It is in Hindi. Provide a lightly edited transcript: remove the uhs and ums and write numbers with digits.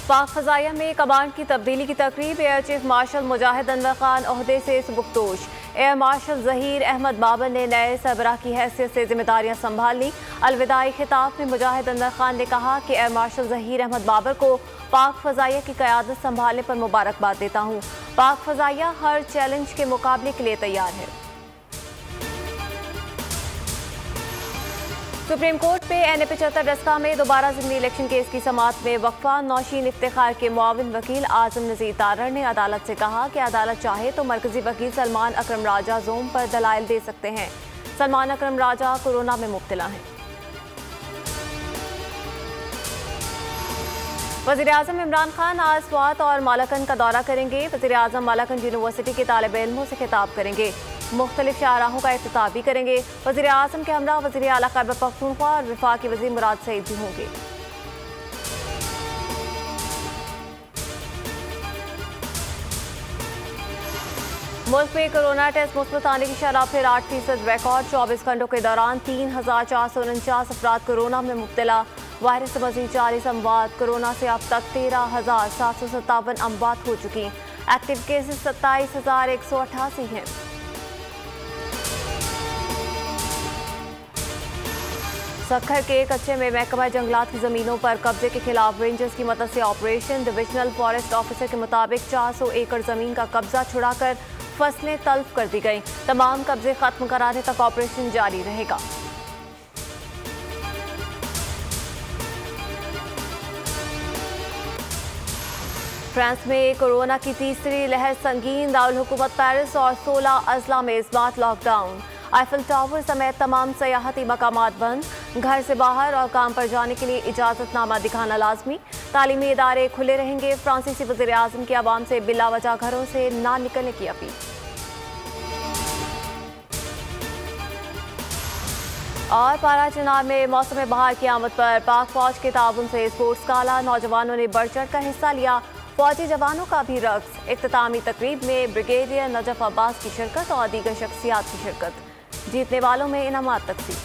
पाक फ़ज़ाइया में कमांड की तब्दीली की तकरीब। एयर चीफ मार्शल मुजाहिद अनवर खान ओहदे से सुबुकदोश। एयर मार्शल ज़हीर अहमद बाबर ने नए सरबराह की हैसियत से जिम्मेदारियां संभाल ली। अलविदाई खिताब में मुजाहिद अनवर खान ने कहा कि एयर मार्शल ज़हीर अहमद बाबर को पाक फ़ज़ाइया की क़यादत संभालने पर मुबारकबाद देता हूँ। पाक फ़ज़ाइया हर चैलेंज के मुकाबले के लिए तैयार है। सुप्रीम कोर्ट पे NA 75 रस्का में दोबारा ज़िमनी इलेक्शन केस की समाअत में वक्फा। नौशीन इफ्तिखार के मुआविन वकील आज़म नज़ीर तारड़ ने अदालत से कहा कि अदालत चाहे तो मरकजी वकील सलमान अकरम राजा जोम पर दलाइल दे सकते हैं। सलमान अकरम राजा कोरोना में मुब्तला हैं। वज़ीर-ए-आज़म इमरान खान आज स्वात और मालाकन का दौरा करेंगे। वज़ीर-ए-आज़म मालाकन यूनिवर्सिटी के तालिब इल्मों से खिताब करेंगे। मुख्तलिफ शाहराहों का इफ्तिताह भी करेंगे। वज़ीर-ए-आज़म के हमरा वज़ीर आला खैबर पख्तूनख्वा और वफाकी वज़ीर मुराद सईद भी होंगे। मुल्क में कोरोना टेस्ट मुस्बत आने की शरह फिर 8% रिकॉर्ड। 24 घंटों के दौरान 3,449 अफराद कोरोना में मुब्तला। वायरस से मज़ीद 40 अमवात। कोरोना से अब तक 13,757 अमवात हो चुकी। एक्टिव केसेस 27,188 हैं। सक्खर के कच्चे में महकमा जंगलात की ज़मीनों पर कब्जे के खिलाफ रेंजर्स की मदद से ऑपरेशन। डिविजनल फॉरेस्ट ऑफिसर के मुताबिक 400 एकड़ ज़मीन का कब्जा छुड़ाकर फसलें तल्फ कर दी गई। तमाम कब्जे खत्म कराने तक ऑपरेशन जारी रहेगा। फ्रांस में कोरोना की तीसरी लहर संगीन। दारुल हुकूमत पेरिस और 16 अजला में स्मार्ट लॉकडाउन। आईफिल टावर समेत तमाम सयाहती मकामात बंद। घर से बाहर और काम पर जाने के लिए इजाज़तनामा दिखाना लाजमी। तालीमी इदारे खुले रहेंगे। फ्रांसीसी वज़ीर-ए-आज़म की आवाम से बिला वजह घरों से ना निकलने की अपील। और पारा चुनाव में मौसम बहार की आमद पर पाक फौज के ताउन से स्पोर्ट्स गाला। नौजवानों ने बढ़ चढ़ कर हिस्सा लिया। फौजी जवानों का भी रक्स। इख्तितामी तकरीब में ब्रिगेडियर नजफ अब्बास की शिरकत और दीगर शख्सियात की शिरकत। जीतने वालों में इनामात तकसीम।